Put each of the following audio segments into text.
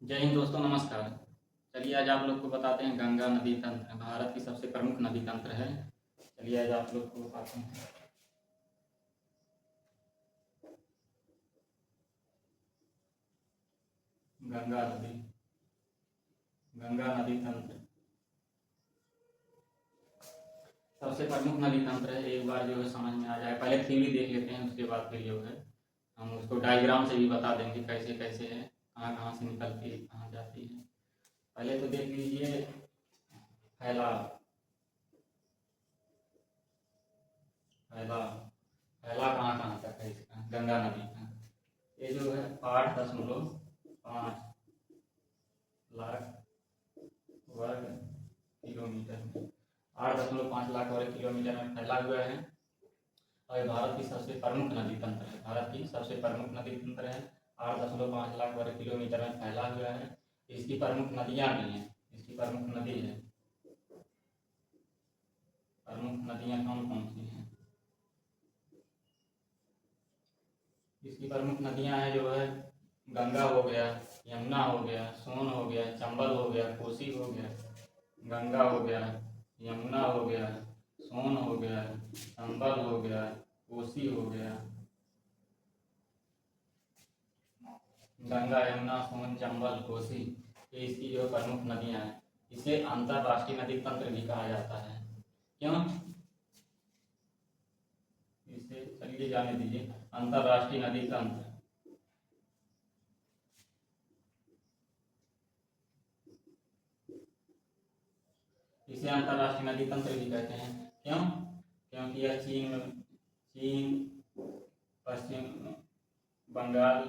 जय हिंद दोस्तों, नमस्कार। चलिए आज आप लोग को बताते हैं गंगा नदी तंत्र भारत की सबसे प्रमुख नदी तंत्र है। चलिए आज आप लोग को बताते हैं गंगा नदी तंत्र सबसे प्रमुख नदी तंत्र है। एक बार जो है समझ में आ जाए, पहले थ्योरी देख लेते हैं, उसके बाद फिर जो है हम उसको डायग्राम से भी बता देंगे कैसे कैसे है, कहाँ कहाँ से निकलती है, कहाँ जाती है। पहले तो देख लीजिए फैलाव फैलाव फैला कहाँ कहाँ तक है इसका, गंगा नदी का। ये जो है 8.5 लाख वर्ग किलोमीटर में 8.5 लाख वर्ग किलोमीटर में फैला हुआ है। और ये भारत की सबसे प्रमुख नदी तंत्र है। 8.5 लाख वर्ग किलोमीटर में फैला हुआ है। इसकी प्रमुख नदियाँ भी हैं। इसकी प्रमुख नदी है, प्रमुख नदियाँ कौन कौन सी हैं? इसकी प्रमुख नदियाँ हैं जो है गंगा हो गया, यमुना हो गया, सोन हो गया, चंबल हो गया, कोसी हो गया। गंगा हो गया, यमुना हो गया, सोन हो गया, चंबल हो गया, कोसी हो गया। गंगा, यमुना, सोन, चंबल, कोसी, ये इसकी जो प्रमुख नदियां हैं। इसे अंतरराष्ट्रीय नदी तंत्र भी कहा जाता है। क्यों? इसे चलिए जाने दीजिए। अंतरराष्ट्रीय नदी तंत्र, इसे अंतरराष्ट्रीय नदी तंत्र भी कहते हैं। क्यों? क्योंकि यह चीन, पश्चिम बंगाल,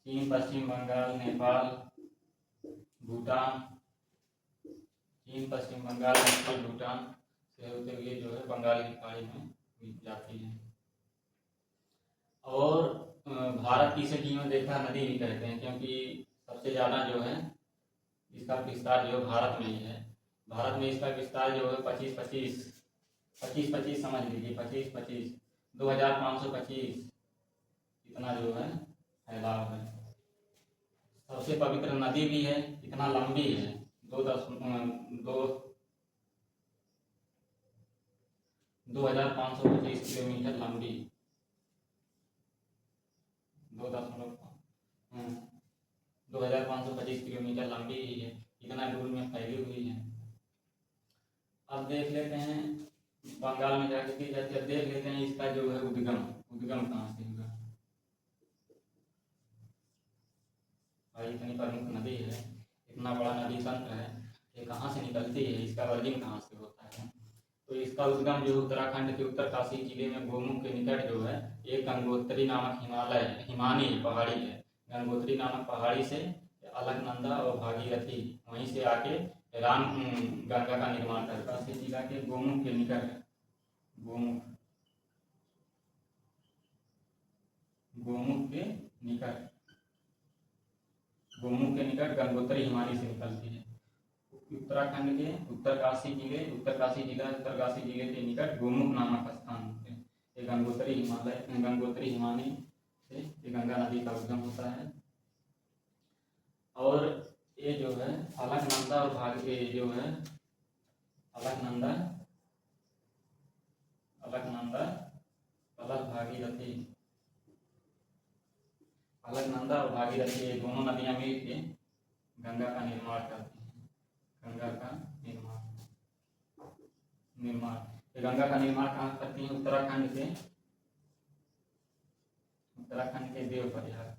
चीन, पश्चिम बंगाल, नेपाल, भूटान, भूटान से होते हुए जो है बंगाल की खाड़ी में जाती है। और भारत की इसे जीवन रेखा नदी भी कहते हैं, क्योंकि सबसे ज़्यादा जो है इसका विस्तार जो भारत में ही है। भारत में इसका विस्तार जो है 25 समझ लीजिए, 25 2525 इतना जो है फैलाव है। सबसे पवित्र नदी भी है, इतना लंबी है, 2525 किलोमीटर लंबी, 2525 किलोमीटर लंबी ही है, इतना दूर में फैली हुई है। अब देख लेते हैं बंगाल में जाकर की जाती है। अब देख लेते हैं इसका जो है उद्गम कहाँ से होगा। भाई इतनी प्रमुख नदी है, इतना बड़ा नदी तंत्र है, ये कहाँ से निकलती है, इसका वर्जन कहाँ से होता है? तो इसका उद्गम जो उत्तराखंड के उत्तरकाशी जिले में गोमुख के निकट जो है एक गंगोत्री नामक हिमानी पहाड़ी है। गंगोत्री नामक पहाड़ी से अलकनंदा और भागीरथी वहीं से आके राम गंगा का निर्माण करता है। काशी जिला के गोमुख के निकट, गोमुख गोमुख के निकट गोमुख के निकट गंगोत्री हिमानी से निकलती है। उत्तराखंड के उत्तरकाशी जिले के निकट गोमुख नामक स्थान पे ये गंगोत्री हिमानी से ये गंगा नदी का उद्गम होता है। और ये जो है अलकनंदा और जो है अलकनंदा अलकनंदा और भागीरथी ये दोनों नदियां मिलके गंगा का निर्माण करती हैं। गंगा का निर्माण कहाँ करती हैं? उत्तराखंड के देवप्रयाग।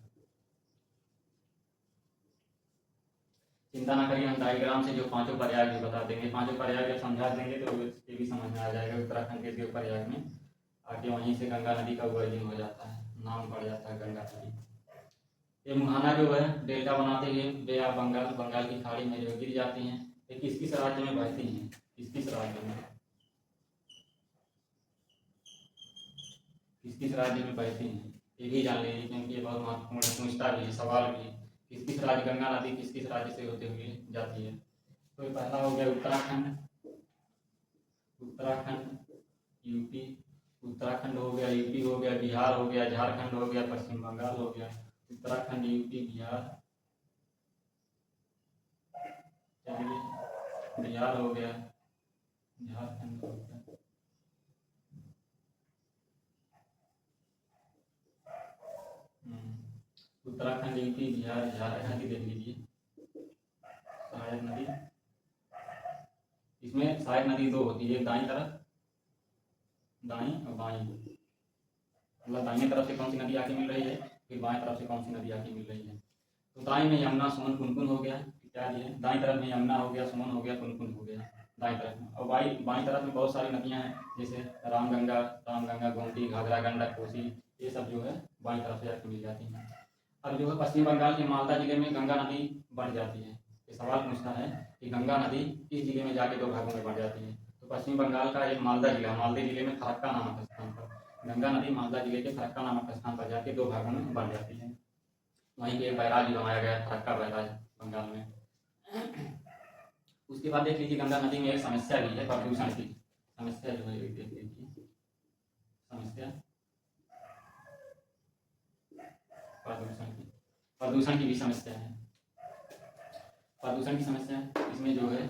चिंता ना करिए, हम डायग्राम से जो पांचों प्रयाग भी बता देंगे। पांचों प्रयाग जब समझा देंगे तो ये भी समझ में आ जाएगा। उत्तराखंड के देवप्रयाग में आके वहीं से गंगा नदी का उगम हो जाता है, नाम पड़ जाता है गंगा नदी। ये मुहाना जो है डेल्टा बनाते हुए बे ऑफ बंगाल की खाड़ी में जो गिर जाती हैं। ये किस राज्य में बहती हैं? किस राज्य में बहती हैं, ये भी जान लीजिए, क्योंकि ये बहुत महत्वपूर्ण पूछता भी है, सवाल भी है। किस राज्य गंगा नदी किस राज्य से होते हुए जाती है? तो ये पहला हो गया उत्तराखंड, यूपी, उत्तराखंड हो गया, यूपी हो गया, बिहार हो गया, झारखंड हो गया, पश्चिम बंगाल हो गया, उत्तराखंड, यूपी, बिहार, चलिए बिहार हो गया, झारखंड हो गया, उत्तराखंड, यूपी, बिहार, झारखंड ही देख लीजिए। सहायक नदी, इसमें सहायक नदी दो होती है, एक दाईं तरफ, दाईं और बाईं, मतलब दाहिने तरफ से कौन सी नदी आके मिल रही है, फिर बाएं तरफ से कौन सी नदी आके मिल रही है। तो दाईं में यमुना, सोन, पुनपुन हो गया, इत्यादि है। दाईं तरफ में यमुना हो गया, सोन हो गया, पुनपुन हो गया दाईं तरफ में। और बाईं तरफ में बहुत सारी नदियां हैं, जैसे रामगंगा, गोमती, घाघरा, गंडक, कोसी, ये सब जो है बाईं तरफ से आके मिल जाती हैं। अब जो है पश्चिम बंगाल के मालदा जिले में गंगा नदी बढ़ जाती है। ये सवाल पूछता है कि गंगा नदी किस जिले में जाके दो भागों में बढ़ जाती है। तो पश्चिम बंगाल का एक मालदा जिला, मालदे जिले में फरक्का नामक स्थान पर गंगा नदी मालदा जिले के फरक्का नामक स्थान पर जाके दो भागों में बढ़ जाती है। वहीं पे एक बैराज भी बनाया गया है, फरक्का बैराज, बंगाल में। उसके बाद देख लीजिए गंगा नदी में एक समस्या भी है, प्रदूषण की समस्या जो है, देख लीजिए समस्या प्रदूषण की भी समस्या है। प्रदूषण की समस्या है, इसमें जो है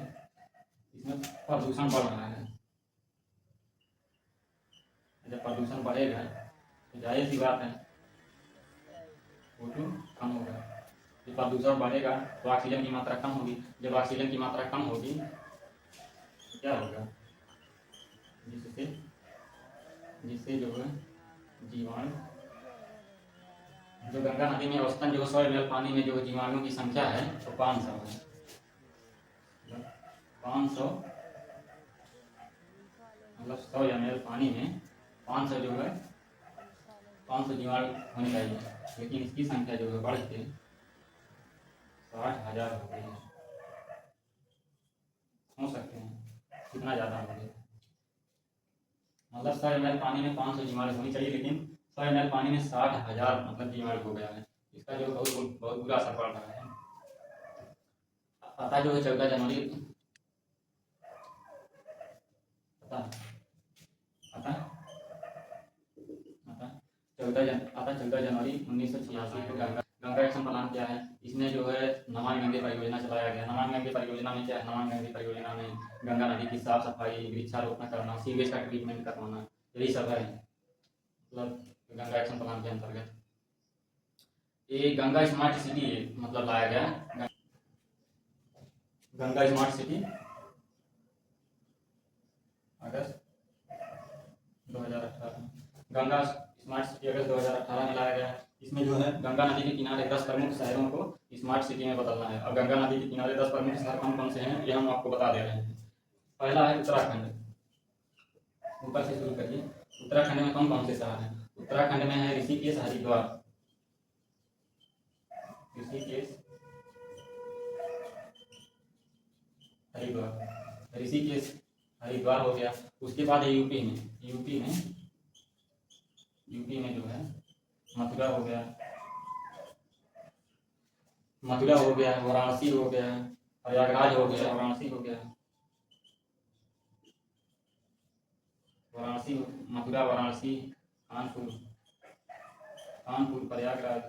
इसमें प्रदूषण बढ़ रहा है। जब प्रदूषण बढ़ेगा तो जाहिर सी बात है वो तो कम होगा। जब प्रदूषण बढ़ेगा तो ऑक्सीजन की मात्रा कम होगी। जब ऑक्सीजन की मात्रा कम होगी तो क्या होगा, जिससे जो है जीवाणु, जो गंगा नदी में औसतन जो 100 ml पानी में जो जीवाणुओं की संख्या है तो 500 है। 500 मतलब 100 ml पानी में 500 जो है 500 जीवाणु होने चाहिए, लेकिन इसकी संख्या जो है बढ़ के 60,000 हो गई है। हो सकते हैं कितना ज़्यादा हो गया, मतलब 100 ml पानी में 500 जीवाणु होनी चाहिए, लेकिन 100 ml पानी में 60,000 मतलब जीवाणु हो गया है। इसका जो बहुत बुरा असर पड़ रहा है। पता जो है 14 जनवरी आता 14 जनवरी 1986 को गंगा एक्शन प्लान क्या है, इसमें जो है नमामि गंगे परियोजना चलाया गया। नमामि गंगे परियोजना में क्या है, नमामि गंगे परियोजना में गंगा नदी की साफ सफाई, वृक्षारोपण करना, सीवेज का ट्रीटमेंट करवाना, यही सब है मतलब गंगा एक्शन प्लान के अंतर्गत। ये गंगा स्मार्ट सिटी मतलब लाया गया, गंगा स्मार्ट सिटी अगस्त 2018, गंगा स्मार्ट सिटी अगस्त 2018 में लाया गया है। इसमें जो है गंगा नदी के किनारे 10 प्रमुख शहरों को स्मार्ट सिटी में बदलना है। अब गंगा नदी के किनारे 10 प्रमुख शहर कौन कौन से हैं ये हम आपको बता दे रहे हैं। पहला है उत्तराखंड, ऊपर से शुरू करिए। उत्तराखंड में कौन कौन से शहर हैं? उत्तराखंड में है ऋषिकेश, हरिद्वार, ऋषिकेश हरिद्वार हो गया। उसके बाद है यूपी में जो है मथुरा हो गया, वाराणसी हो गया, प्रयागराज हो गया, मथुरा, वाराणसी, कानपुर, प्रयागराज,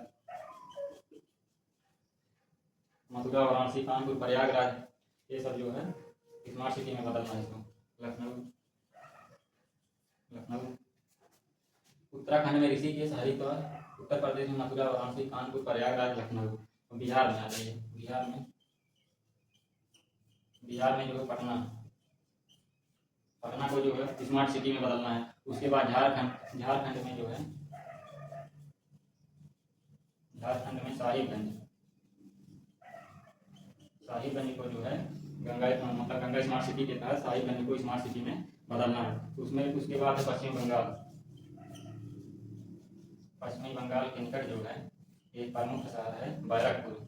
मथुरा, वाराणसी, कानपुर, प्रयागराज, ये सब जो है स्मार्ट सिटी में बदलना है इसको। लखनऊ, उत्तराखंड में ऋषिकेश, हरिद्वार, उत्तर प्रदेश में मथुरा, वाराणसी, कानपुर, प्रयागराज, लखनऊ। बिहार में आ जाइए, बिहार में जो है पटना को जो है स्मार्ट सिटी में बदलना है। उसके बाद झारखंड में जो है साहिबगंज को जो है गंगा स्मार्ट सिटी के तहत साहिबगंज को स्मार्ट सिटी में बदलना है। उसके बाद है पश्चिम बंगाल के निकट जो है एक प्रमुख शहर है बैरकपुर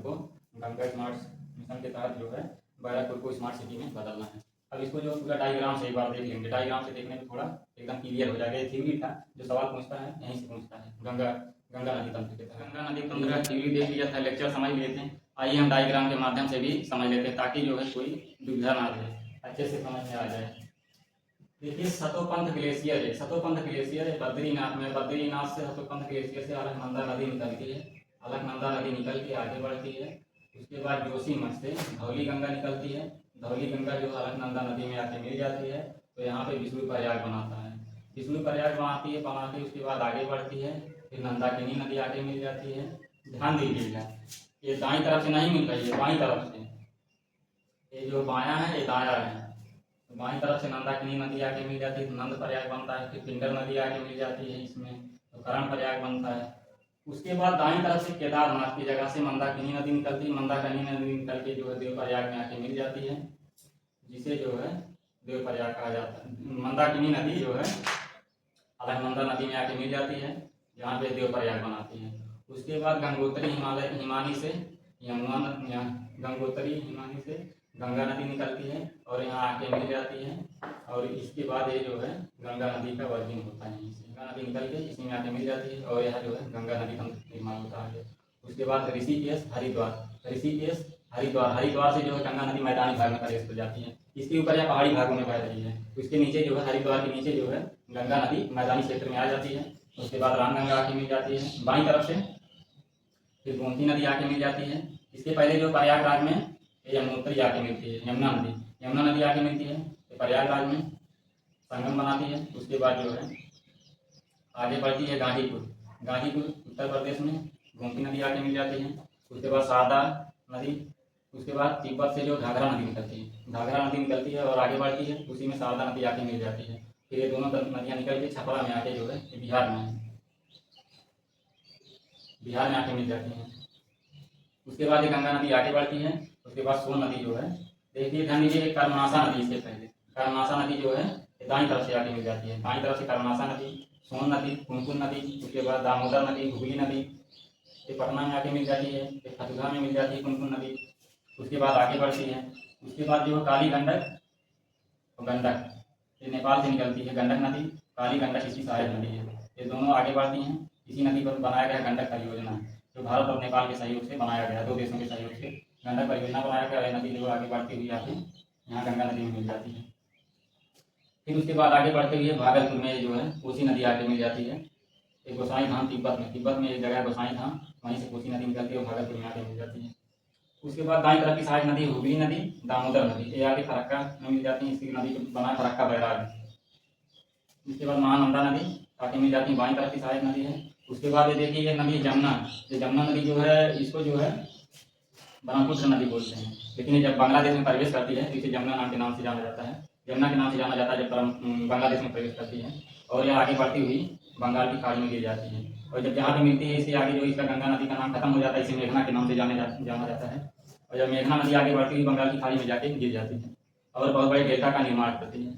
को गंगा स्मार्ट मिशन के तहत जो है बैरकपुर को स्मार्ट सिटी में बदलना है। अब इसको जो पूरा डायग्राम से एक बार देख लेंगे। डायग्राम से देखने में थोड़ा एकदम क्लियर हो जाएगा। ये थ्योरी था, जो सवाल पूछता है यहीं से पूछता है। गंगा नदी तंत्र के तहत गंगा नदी तंत्र का थ्योरी देख लिया था, लेक्चर समझ लेते हैं। आइए हम डायग्राम के माध्यम से भी समझ लेते हैं ताकि जो है कोई दुविधा ना रहे। अच्छे से समझ में आ जाए। देखिए सतोपंथ ग्लेशियर है, सतोपंथ ग्लेशियर है बद्रीनाथ में, बद्रीनाथ से सतोपंथ ग्लेशियर से अलकनंदा नदी निकलती है, अलकनंदा नदी निकल के आगे बढ़ती है। उसके बाद जोशीमठ से धौली गंगा निकलती है, धौली गंगा जो अलकनंदा नदी में आके मिल जाती है, तो यहाँ पे विष्णु प्रयाग बनाता है, विष्णु प्रयाग बनाती है, बना के उसके बाद आगे बढ़ती है, फिर नंदाकिनी नदी आगे मिल जाती है। ध्यान दीजिएगा, ये दाईं तरफ से नहीं मिल रही है, बाईं तरफ से, ये जो बायां है ये दायां है, तो बाईं तरफ से नंदाकिनी नदी आके मिल जाती है, तो नंद प्रयाग बनता है। फिर पिंडर नदी आके मिल जाती है इसमें, तो करण प्रयाग बनता है। उसके बाद दाईं तरफ से केदारनाथ की जगह से मंदाकिनी नदी निकलती है, मंदाकिनी नदी निकल के जो है देव प्रयाग में आके मिल जाती है, जिसे जो है देव प्रयाग कहा जाता है। मंदाकिनी नदी जो है अलकनंदा नदी में आके मिल जाती है, जहाँ पे देव प्रयाग बनाती है। उसके बाद गंगोत्री हिमानी से यमुना, गंगोत्री हिमानी से गंगा नदी निकलती है और यहाँ आके मिल जाती है, और इसके बाद ये जो है गंगा नदी का वर्जिन होता है, गंगा नदी निकल के इसी में आके मिल जाती है, और यह जो है गंगा नदी का निर्माण होता है। उसके बाद ऋषिकेश हरिद्वार, ऋषिकेश हरिद्वार, हरिद्वार से जो है गंगा नदी मैदानी भाग में प्रवेश कर जाती है, इसके ऊपर या पहाड़ी भागों में बह रही है, उसके नीचे जो है हरिद्वार के नीचे जो है गंगा नदी मैदानी क्षेत्र में आ जाती है। उसके बाद रामगंगा आके मिल जाती है बाईं तरफ से, फिर गोमती नदी आके मिल जाती है। इसके पहले जो प्रयागराज में यमुनोत्री आके मिलती है, यमुना नदी आके मिलती है, तो प्रयागराज में संगम बनाती है। उसके बाद जो है आगे बढ़ती है गाजीपुर, गाजीपुर उत्तर प्रदेश में गोमती नदी आके मिल जाती है। उसके बाद शारदा नदी, उसके बाद तिब्बत से जो घाघरा नदी निकलती है, घाघरा नदी निकलती है और आगे बढ़ती है, उसी में शारदा नदी आके मिल जाती है। फिर ये दोनों नदियाँ निकल के छपरा में आके जो है बिहार में आके मिल जाती हैं। उसके बाद ये गंगा नदी आगे बढ़ती है। उसके बाद सोन नदी जो है, देखिए ध्यान दीजिए, कर्मनाशा नदी, इससे पहले कर्मनाशा नदी जो है दाईं तरफ से आगे मिल जाती है, दाईं तरफ से कर्मनाशा नदी, सोन नदी, कुनकुन नदी, उसके बाद दामोदर नदी, हुगली नदी, ये पटना में आके मिल जाती है, फिर खतुरा में मिल जाती है कुनकुन नदी। उसके बाद आगे बढ़ती है। उसके बाद जो काली गंडक और गंडक, ये नेपाल से निकलती है, गंडक नदी, काली गंडक इसकी सहायक नदी है, ये दोनों आगे बढ़ती हैं। इसी नदी पर बनाया गया गंडक परियोजना, जो भारत और नेपाल के सहयोग से बनाया गया, दो देशों के सहयोग से गंडक परियोजना बनाया गया। यह नदी जो आगे बढ़ती हुई आके यहाँ गंगा नदी में मिल जाती है। फिर उसके बाद आगे बढ़ते हुए भागलपुर में जो है कोसी नदी आके मिल जाती है। एक गोसाई धाम तिब्बत में एक जगह गोसाई धाम, वहीं से कोसी नदी निकलती है और भागलपुर में आके मिल जाती है। उसके बाद दाईं तरफ की सहायक नदी हुगली नदी, दामोदर नदी, ये आगे फरक्का में मिल जाती है, इसी नदी को बना फरक्का बैराग। इसके बाद महानंदा नदी आके मिल जाती है, बाईं तरफ की सहायक नदी है। उसके बाद ये देखिए ये नदी जमुना, ये जमुना नदी जो है इसको जो है ब्रह्मपुत्र नदी बोलते हैं, लेकिन ये जब बांग्लादेश में प्रवेश करती है तो इसे जमुना नाम के नाम से जाना जाता है, यमुना के नाम से जाना जाता है जब बांग्लादेश में प्रवेश करती है, और यह आगे बढ़ती हुई बंगाल की खाड़ी में गिर जाती है, और जब यहाँ पे मिलती है इसके आगे जो इसका गंगा नदी का नाम खत्म हो जाता है, इसे मेघना के नाम से जाना जाता है, और जब मेघना नदी आगे बढ़ती हुई बंगाल की खाड़ी में जाके गिर जाती है और बहुत बड़े डेल्टा का निर्माण करती है।